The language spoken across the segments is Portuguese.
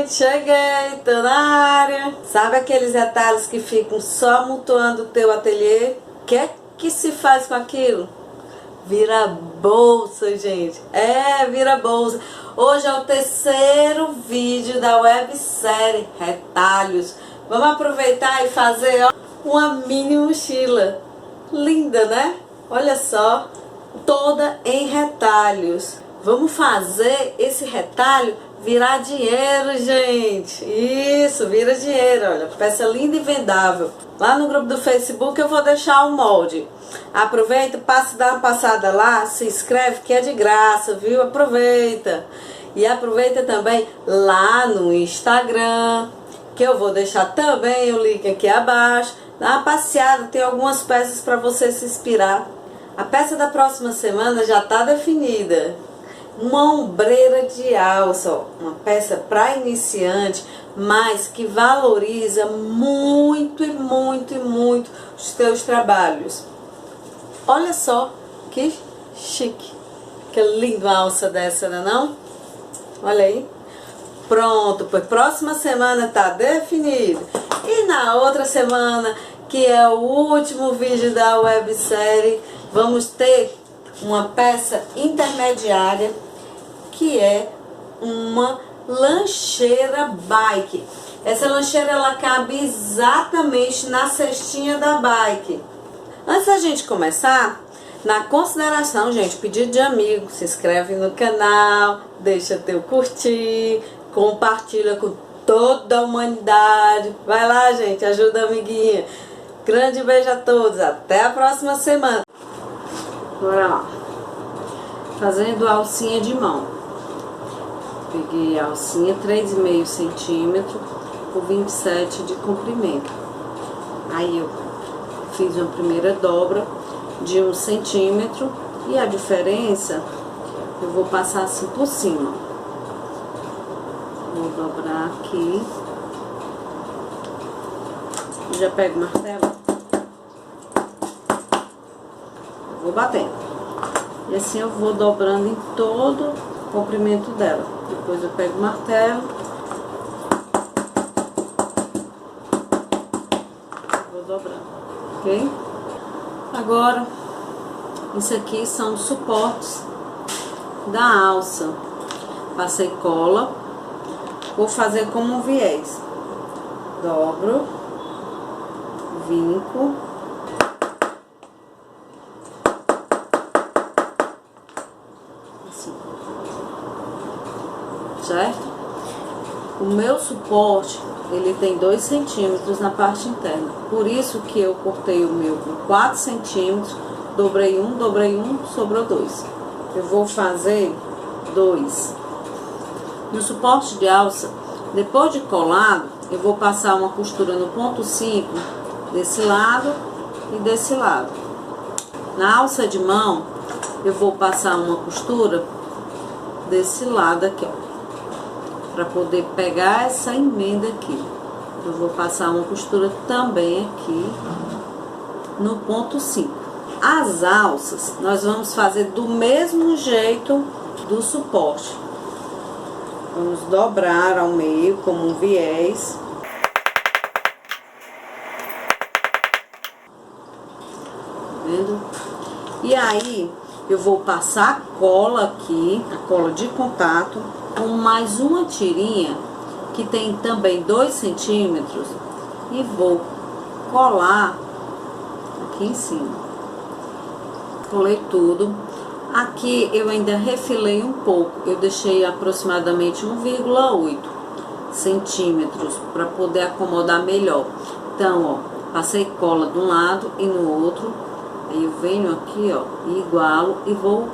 gente, cheguei, tô na área. Sabe aqueles retalhos que ficam só amontoando o teu ateliê? O que se faz com aquilo? Vira bolsa, gente. Vira bolsa. Hoje é o terceiro vídeo da websérie Retalhos. Vamos aproveitar e fazer uma mini mochila. Linda, né? Olha só, toda em retalhos. Vamos fazer esse retalho virar dinheiro, gente. Isso, vira dinheiro. Olha, peça linda e vendável. Lá no grupo do Facebook eu vou deixar o molde. Aproveita, dá uma passada lá, se inscreve que é de graça, viu? Aproveita. E aproveita também lá no Instagram, que eu vou deixar também o link aqui abaixo. Dá uma passeada, tem algumas peças para você se inspirar. A peça da próxima semana já está definida. Uma ombreira de alça, ó, uma peça para iniciante, mas que valoriza muito e muito e muito os teus trabalhos. Olha só que chique, que lindo uma alça dessa, não é não? Olha aí. Pronto, pois próxima semana tá definido. E na outra semana, que é o último vídeo da websérie, vamos ter uma peça intermediária, que é uma lancheira bike. Essa lancheira ela cabe exatamente na cestinha da bike. Antes da gente começar, na consideração, gente, pedido de amigo, se inscreve no canal, deixa teu curtir, compartilha com toda a humanidade. Vai lá, gente, ajuda a amiguinha. Grande beijo a todos, até a próxima semana. Bora lá. Fazendo a alcinha de mão. Peguei a alcinha 3,5 centímetros por 27 de comprimento. Aí eu fiz uma primeira dobra de 1 centímetro e a diferença eu vou passar assim por cima. Vou dobrar aqui. Já pego o martelo. Vou batendo. E assim eu vou dobrando em todo o comprimento dela. Depois eu pego o martelo. Vou dobrando, ok? Agora, isso aqui são os suportes da alça. Passei cola. Vou fazer como um viés. Dobro. Vinco. Assim. Certo? O meu suporte, ele tem 2 centímetros na parte interna. Por isso que eu cortei o meu com 4 centímetros, dobrei um, sobrou 2. Eu vou fazer 2. No suporte de alça, depois de colado, eu vou passar uma costura no ponto 5, desse lado e desse lado. Na alça de mão, eu vou passar uma costura desse lado aqui, ó, para poder pegar essa emenda aqui. Eu vou passar uma costura também aqui no ponto 5. As alças nós vamos fazer do mesmo jeito do suporte. Vamos dobrar ao meio como um viés. Vendo? E aí eu vou passar a cola aqui, a cola de contato, com mais uma tirinha que tem também 2 centímetros e vou colar aqui em cima. Colei tudo. Aqui eu ainda refilei um pouco, eu deixei aproximadamente 1,8 centímetros para poder acomodar melhor. Então, ó, passei cola de um lado e no outro. Aí eu venho aqui, ó, e igualo e vou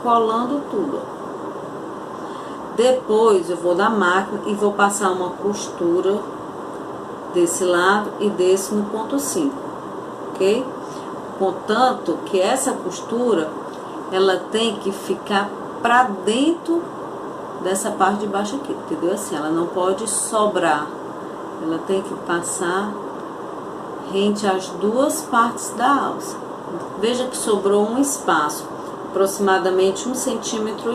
colando tudo, ó. Depois eu vou na máquina e vou passar uma costura desse lado e desse no ponto 5, ok? Contanto que essa costura, ela tem que ficar pra dentro dessa parte de baixo aqui, entendeu? Assim, ela não pode sobrar, ela tem que passar rente às duas partes da alça. Veja que sobrou um espaço, aproximadamente 1,5 centímetros.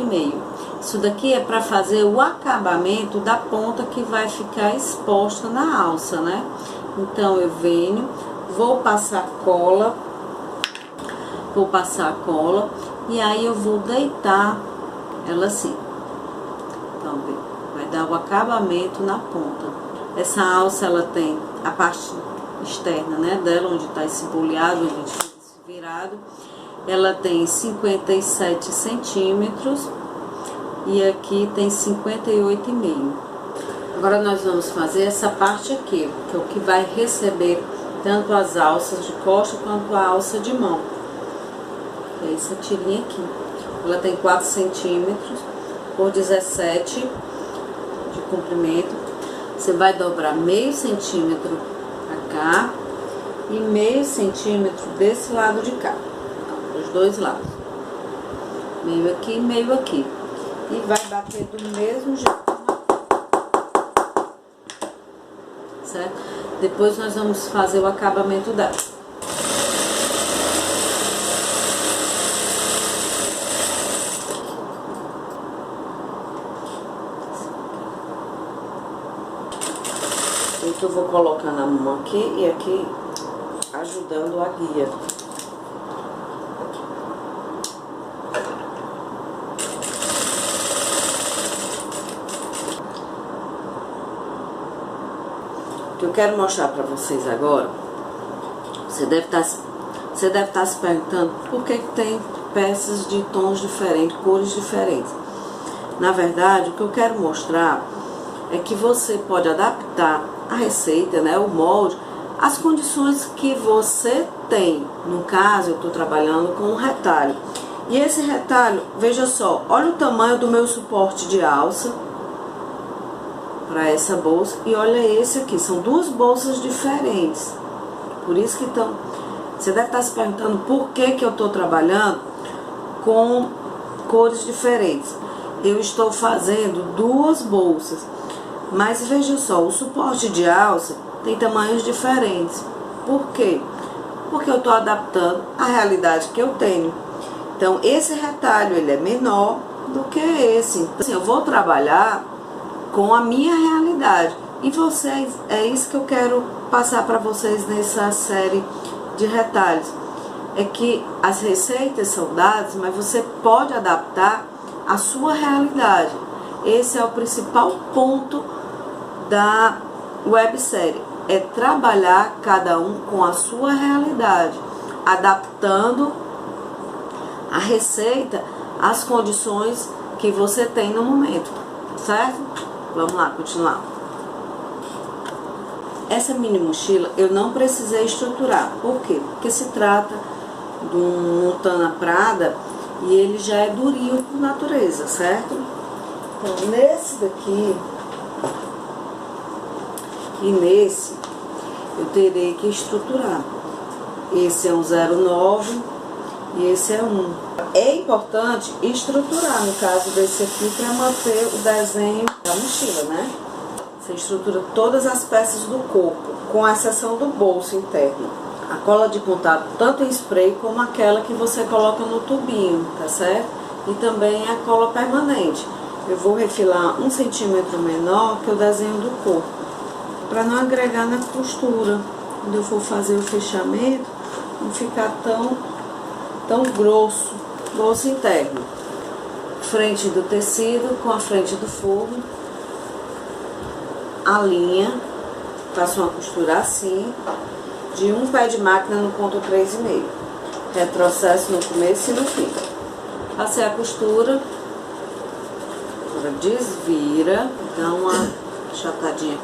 Isso daqui é para fazer o acabamento da ponta que vai ficar exposta na alça, né? Então, eu venho, vou passar cola, e aí eu vou deitar ela assim. Então, vai dar o acabamento na ponta. Essa alça, ela tem a parte externa, né, dela, onde tá esse boleado, onde a gente fez esse virado. Ela tem 57 centímetros e aqui tem 58,5. Agora nós vamos fazer essa parte aqui, que é o que vai receber tanto as alças de costa quanto a alça de mão. Que é essa tirinha aqui. Ela tem 4 centímetros por 17 de comprimento. Você vai dobrar meio centímetro pra cá e meio centímetro desse lado de cá. Os dois lados. Meio aqui e meio aqui. E vai bater do mesmo jeito. Certo? Depois nós vamos fazer o acabamento dela. Então eu vou colocando a mão aqui e aqui, ajudando a guia. O que eu quero mostrar para vocês agora, você deve estar se perguntando por que tem peças de tons diferentes, cores diferentes. Na verdade, o que eu quero mostrar é que você pode adaptar a receita, né, o molde, as condições que você tem. No caso, eu estou trabalhando com um retalho. E esse retalho, veja só, olha o tamanho do meu suporte de alça para essa bolsa. E olha esse aqui, são duas bolsas diferentes. Por isso que estão... Você deve estar se perguntando por que eu estou trabalhando com cores diferentes. Eu estou fazendo duas bolsas. Mas veja só, o suporte de alça tem tamanhos diferentes. Por quê? Porque eu estou adaptando a realidade que eu tenho. Então, esse retalho, ele é menor do que esse. Então, assim, eu vou trabalhar com a minha realidade. E vocês, é isso que eu quero passar para vocês nessa série de retalhos. É que as receitas são dadas, mas você pode adaptar a sua realidade. Esse é o principal ponto da websérie, é trabalhar cada um com a sua realidade, adaptando a receita às condições que você tem no momento, certo? Vamos lá, continuar. Essa mini mochila eu não precisei estruturar, por quê? Porque se trata de um Montana Prada e ele já é durinho por natureza, certo? Então, nesse daqui e nesse, eu terei que estruturar. Esse é um 09 e esse é 1. É importante estruturar, no caso desse aqui, para manter o desenho da mochila, né? Você estrutura todas as peças do corpo, com exceção do bolso interno. A cola de contato, tanto em spray como aquela que você coloca no tubinho, tá certo? E também a cola permanente. Eu vou refilar 1 centímetro menor que o desenho do corpo, para não agregar na costura. Quando eu for fazer o fechamento, não ficar tão grosso. Bolso interno. Frente do tecido com a frente do forro. A linha. Faço uma costura assim, de um pé de máquina no ponto 3,5. Retrocesso no começo e no fim. Passei a costura. Agora desvira, dá uma achatadinha.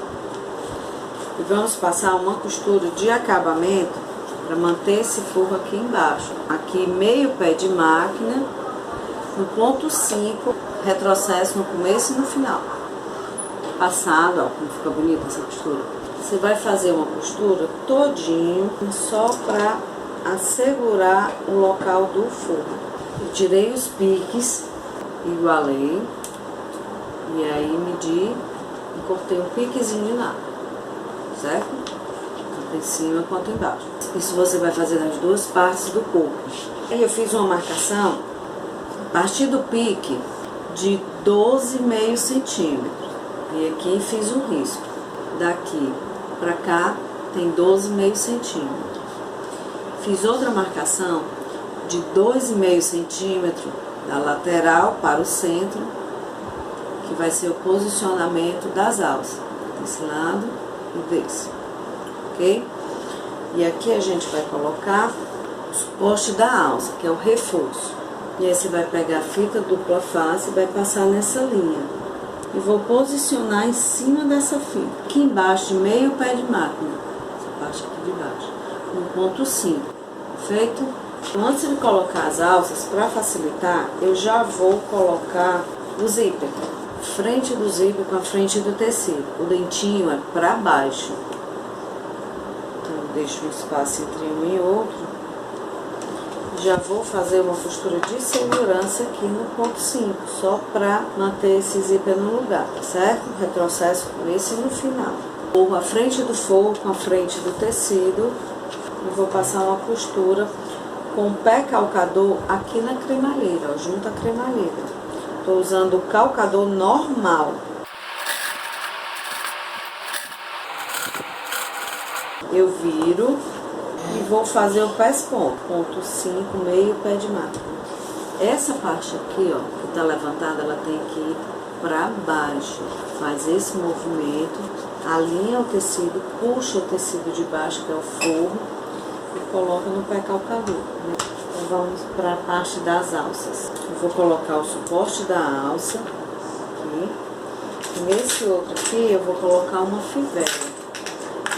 E vamos passar uma costura de acabamento para manter esse forro aqui embaixo. Aqui meio pé de máquina, no ponto 5, retrocesso no começo e no final. Passado, ó, como fica bonita essa costura. Você vai fazer uma costura todinho, só para assegurar o local do forro. Eu tirei os piques, igualei, e aí medi e cortei um piquezinho lá. Certo? Tanto em cima quanto embaixo. Isso você vai fazer nas duas partes do corpo. Aí eu fiz uma marcação a partir do pique de 12,5 centímetros. E aqui fiz um risco. Daqui pra cá tem 12,5 centímetros. Fiz outra marcação de 2,5 centímetros da lateral para o centro, que vai ser o posicionamento das alças, desse lado e desse, ok? E aqui a gente vai colocar o suporte da alça, que é o reforço. E aí você vai pegar a fita dupla face e vai passar nessa linha. E vou posicionar em cima dessa fita, aqui embaixo de meio pé de máquina, essa parte aqui de baixo, no ponto 5, perfeito? Então, antes de colocar as alças, para facilitar, eu já vou colocar o zíper, frente do zíper com a frente do tecido. O dentinho é para baixo, então eu deixo um espaço entre um e outro. Já vou fazer uma costura de segurança aqui no ponto 5, só para manter esse zíper no lugar, certo? Retrocesso com esse no final. Ou a frente do forro com a frente do tecido, e vou passar uma costura com o pé calcador aqui na cremalheira, ó, junto à cremalheira. Estou usando o calcador normal. Eu viro e vou fazer o pés-ponto, ponto 5, meio pé de máquina. Essa parte aqui, ó, que tá levantada, ela tem que ir para baixo. Faz esse movimento, alinha o tecido, puxa o tecido de baixo, que é o forro, e coloca no pé calcador, né? Então vamos para a parte das alças. Eu vou colocar o suporte da alça aqui. E nesse outro aqui eu vou colocar uma fivela.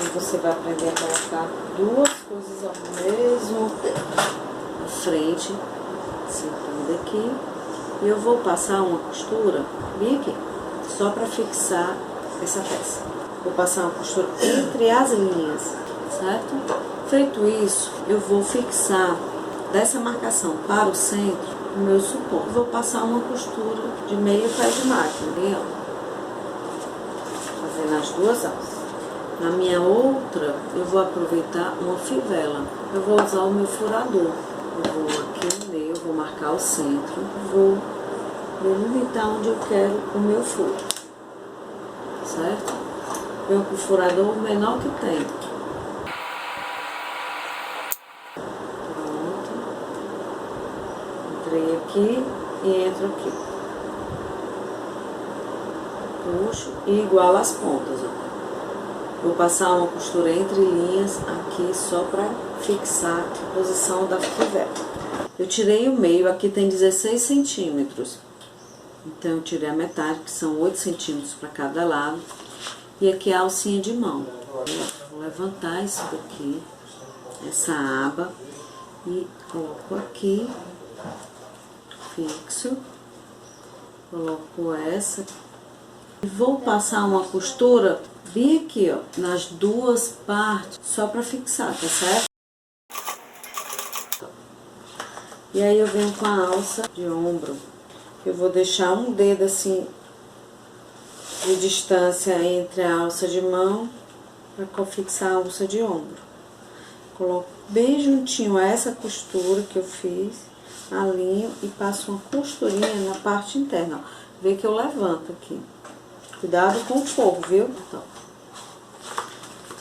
E você vai aprender a colocar duas coisas ao mesmo na frente, sentindo aqui. E eu vou passar uma costura bem aqui, só para fixar essa peça. Vou passar uma costura entre as linhas, certo? Feito isso, eu vou fixar dessa marcação para o centro o meu suporte. Vou passar uma costura de meio pé de máquina, viu? Fazendo as duas alças. Na minha outra, eu vou aproveitar uma fivela. Eu vou usar o meu furador. Eu vou aqui no meio, vou marcar o centro, vou delimitar onde eu quero o meu furo, certo? Venho com o furador menor que tem. Pronto. Entrei aqui e entro aqui. Puxo e igualo as pontas, ó. Vou passar uma costura entre linhas aqui só para fixar a posição da fivela. Eu tirei o meio, aqui tem 16 centímetros. Então eu tirei a metade, que são 8 centímetros para cada lado. E aqui é a alcinha de mão. Vou levantar isso daqui, essa aba, e coloco aqui, fixo. Coloco essa. E vou passar uma costura bem aqui, ó, nas duas partes, só para fixar, tá certo? E aí eu venho com a alça de ombro. Eu vou deixar um dedo assim de distância entre a alça de mão para fixar a alça de ombro. Coloco bem juntinho a essa costura que eu fiz, alinho e passo uma costurinha na parte interna, ó. Vê que eu levanto aqui. Cuidado com o forro, viu? Então,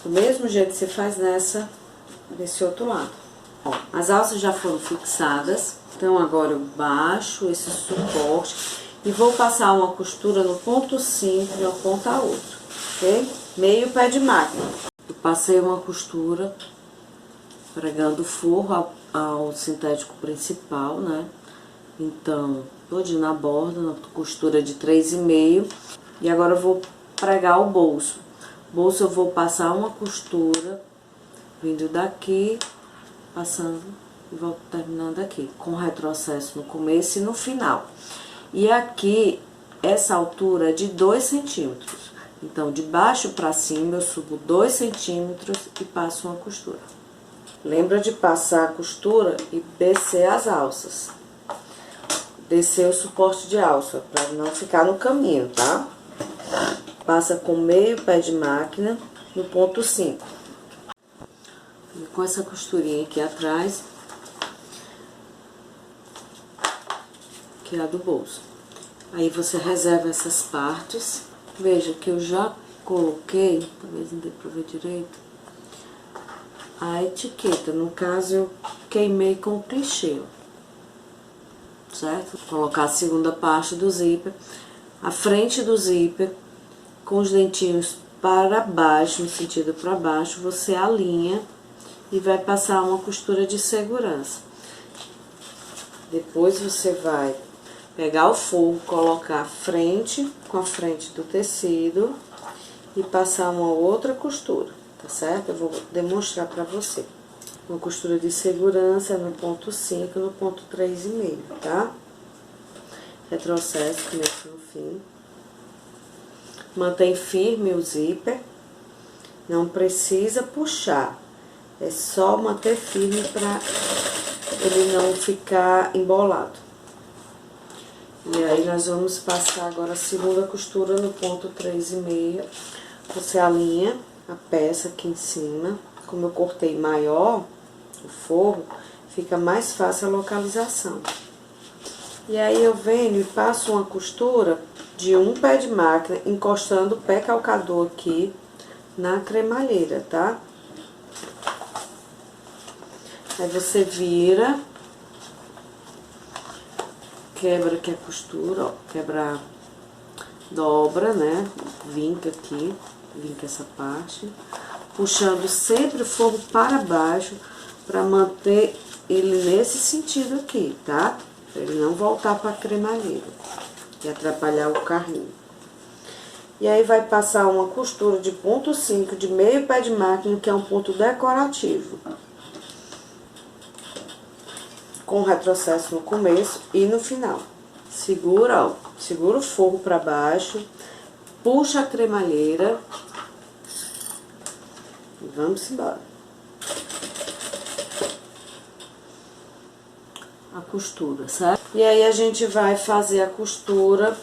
do mesmo jeito que você faz desse outro lado. Ó, as alças já foram fixadas, então agora eu baixo esse suporte e vou passar uma costura no ponto 5 e apontar outro, ok? Meio pé de máquina. Eu passei uma costura pregando o forro ao sintético principal, né? Então, todo na borda, na costura de 3,5. E agora eu vou pregar o bolso. Bolso eu vou passar uma costura, vindo daqui, passando e vou terminando aqui, com retrocesso no começo e no final. E aqui, essa altura é de 2 centímetros. Então, de baixo para cima, eu subo 2 centímetros e passo uma costura. Lembra de passar a costura e descer as alças. Descer o suporte de alça, para não ficar no caminho, tá? Passa com meio pé de máquina no ponto 5. E com essa costurinha aqui atrás, que é a do bolso. Aí você reserva essas partes. Veja que eu já coloquei, talvez não dê pra ver direito, a etiqueta. No caso, eu queimei com clichê, certo? Vou colocar a segunda parte do zíper, a frente do zíper, com os dentinhos para baixo, no sentido para baixo, você alinha e vai passar uma costura de segurança. Depois você vai pegar o forro, colocar a frente com a frente do tecido e passar uma outra costura, tá certo? Eu vou demonstrar pra você. Uma costura de segurança no ponto 5, no ponto 3,5, tá? Retrocesso, começo no fim. Mantém firme o zíper, não precisa puxar, é só manter firme para ele não ficar embolado. E aí, nós vamos passar agora a segunda costura no ponto 3,5. Você alinha a peça aqui em cima. Como eu cortei maior o forro, fica mais fácil a localização. E aí, eu venho e passo uma costura de um pé de máquina, encostando o pé calcador aqui na cremalheira, tá? Aí, você vira, quebra aqui a costura, ó, quebra, dobra, né? Vinca aqui, vinca essa parte, puxando sempre o forro para baixo, para manter ele nesse sentido aqui, tá? Pra ele não voltar pra cremalheira e atrapalhar o carrinho. E aí, vai passar uma costura de ponto 5 de meio pé de máquina, que é um ponto decorativo, com retrocesso no começo e no final. Segura, ó, segura o forro pra baixo, puxa a cremalheira e vamos embora. A costura, certo? E aí, a gente vai fazer a costura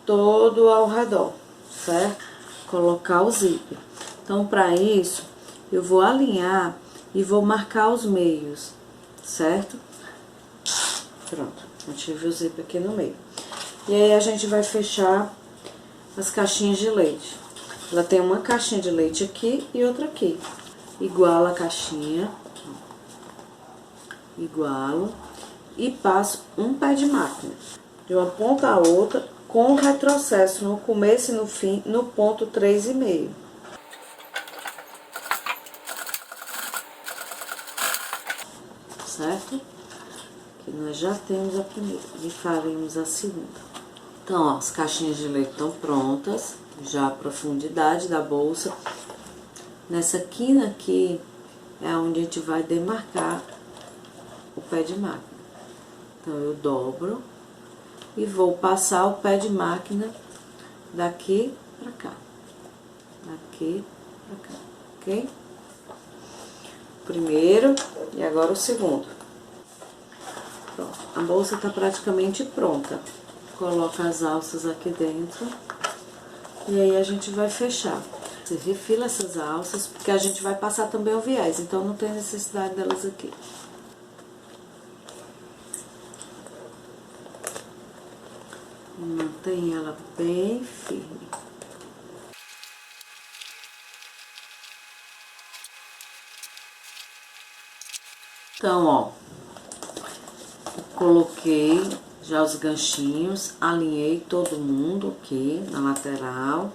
todo ao redor, certo? Colocar o zíper. Então, pra isso, eu vou alinhar e vou marcar os meios, certo? Pronto, eu tive o zíper aqui no meio. E aí, a gente vai fechar as caixinhas de leite. Ela tem uma caixinha de leite aqui e outra aqui. Igualo a caixinha, igualo, e passo um pé de máquina, de uma ponta a outra, com retrocesso no começo e no fim, no ponto 3,5. Certo? Aqui nós já temos a primeira e faremos a segunda. Então, ó, as caixinhas de leite estão prontas, já a profundidade da bolsa. Nessa quina aqui é onde a gente vai demarcar o pé de máquina. Então, eu dobro e vou passar o pé de máquina daqui pra cá. Daqui pra cá, ok? Primeiro e agora o segundo. Pronto, a bolsa tá praticamente pronta. Coloca as alças aqui dentro e aí a gente vai fechar. Você refila essas alças, porque a gente vai passar também o viés, então não tem necessidade delas aqui. Mantém ela bem firme. Então, ó, coloquei já os ganchinhos, alinhei todo mundo aqui na lateral,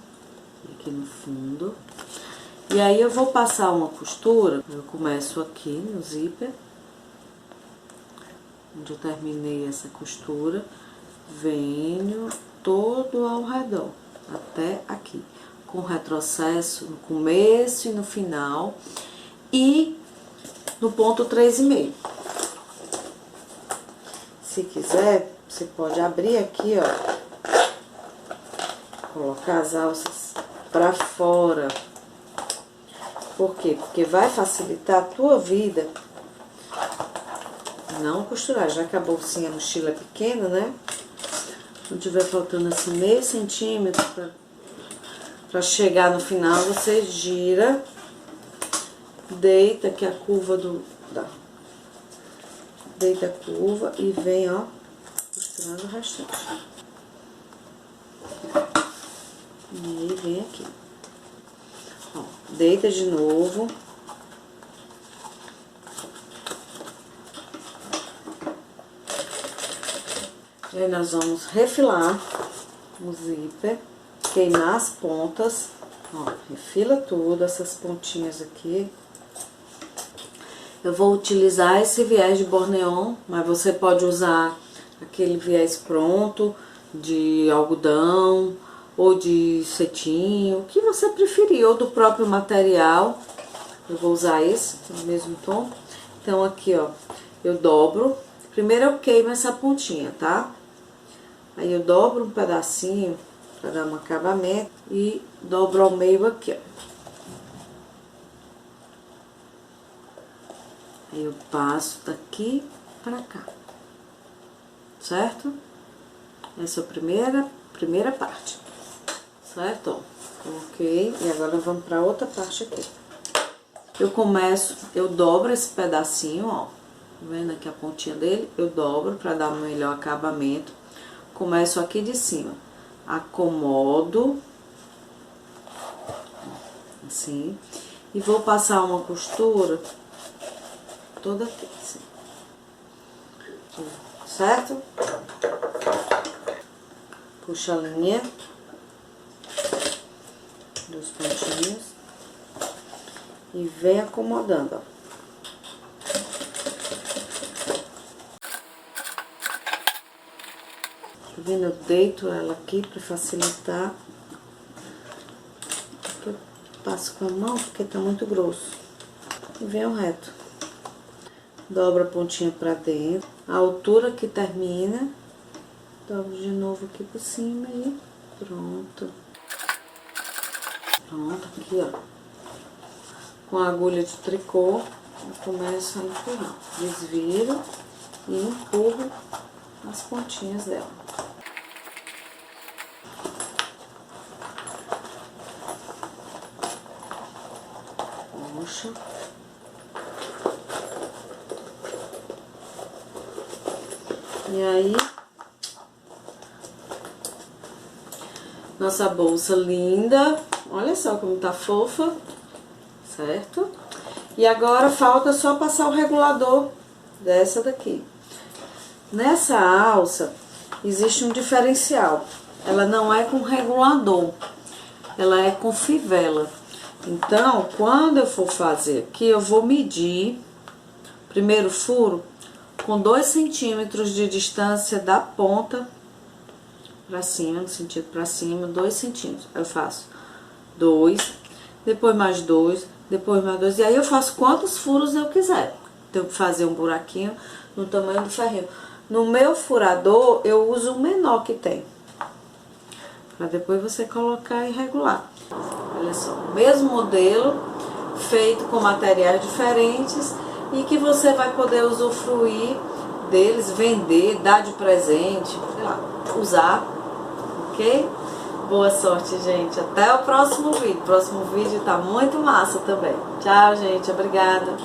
aqui no fundo. E aí, eu vou passar uma costura, eu começo aqui no zíper, onde eu terminei essa costura, venho todo ao redor, até aqui, com retrocesso no começo e no final, e no ponto 3,5. Se quiser, você pode abrir aqui, ó, colocar as alças pra fora. Por quê? Porque vai facilitar a tua vida não costurar, já que a bolsinha, a mochila é pequena, né? Quando tiver faltando assim meio centímetro pra chegar no final, você gira, deita aqui a curva deita a curva e vem, ó, costurando o restante. E aí vem aqui. Ó, deita de novo. E aí nós vamos refilar o zíper, queimar as pontas. Ó, refila tudo, essas pontinhas aqui. Eu vou utilizar esse viés de Borneon, mas você pode usar aquele viés pronto, de algodão, ou de cetim, o que você preferir, ou do próprio material. Eu vou usar esse, no mesmo tom. Então aqui, ó, eu dobro. Primeiro eu queimo essa pontinha, tá? Aí eu dobro um pedacinho pra dar um acabamento e dobro ao meio aqui, ó. Aí eu passo daqui pra cá, certo? Essa é a primeira parte, certo? Ok, e agora vamos pra outra parte aqui. Eu dobro esse pedacinho, ó. Tá vendo aqui a pontinha dele? Eu dobro pra dar um melhor acabamento. Começo aqui de cima, acomodo, assim, e vou passar uma costura toda aqui, assim, certo? Puxa a linha dos pontinhos e vem acomodando, ó. Tá vendo? Eu deito ela aqui pra facilitar. Eu passo com a mão porque tá muito grosso. E venho reto. Dobra a pontinha pra dentro. A altura que termina, dobro de novo aqui por cima e pronto. Pronto, aqui, ó. Com a agulha de tricô, eu começo a empurrar. Desviro e empurro as pontinhas dela. Puxa. E aí, nossa bolsa linda, olha só como tá fofa, certo? E agora falta só passar o regulador dessa daqui. Nessa alça, existe um diferencial, ela não é com regulador, ela é com fivela. Então, quando eu for fazer aqui, eu vou medir, primeiro furo, com 2 centímetros de distância da ponta pra cima, no sentido pra cima, 2 centímetros. Aí eu faço 2, depois mais 2, depois mais 2, e aí eu faço quantos furos eu quiser. Tenho que fazer um buraquinho no tamanho do ferrinho. No meu furador, eu uso o menor que tem, pra depois você colocar e regular. Olha só, o mesmo modelo, feito com materiais diferentes e que você vai poder usufruir deles, vender, dar de presente, sei lá, usar, ok? Boa sorte, gente. Até o próximo vídeo. O próximo vídeo tá muito massa também. Tchau, gente. Obrigada.